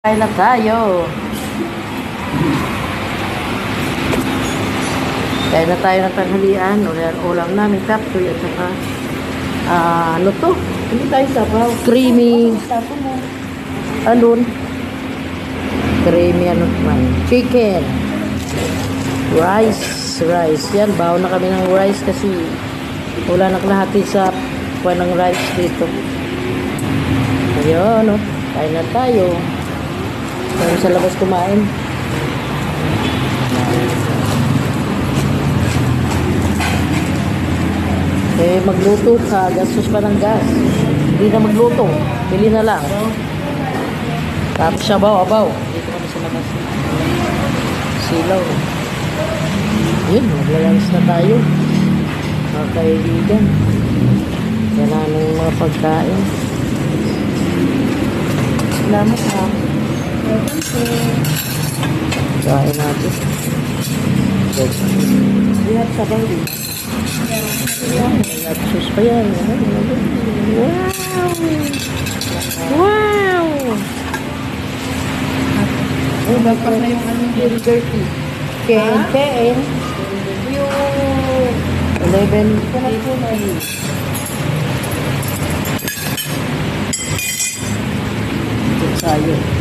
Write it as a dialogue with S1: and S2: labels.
S1: Kain na tayo. Kain na tayo ng tanghalian. Ulam namin kapsoy at saka ano to?
S2: Hindi tayo sabaw.
S1: Creamy. Alun? Creamy ano naman? Chicken. Rice. Yan. Bawa na kami ng rice kasi wala na kalahati sa kuha ng rice dito. Ayun, oh. Kain na tayo. Tayo sa labas kumain. Eh, magluto ka. Gastos pa ng gas. Hindi na magluto. Pili na lang. Tapos abaw. Dito kami sa labas. Silaw. Yun, maglalanis na tayo. Mga kaibigan. Yan ang mga pagkain. Salamat ha. Kain natin.
S2: Lihat sabaw din.
S1: Lapsus pa yan. Wow!
S2: Oh, bagpas na yung ano.
S1: Dirty. Kain.
S2: Yung
S1: 11:50. Tayo.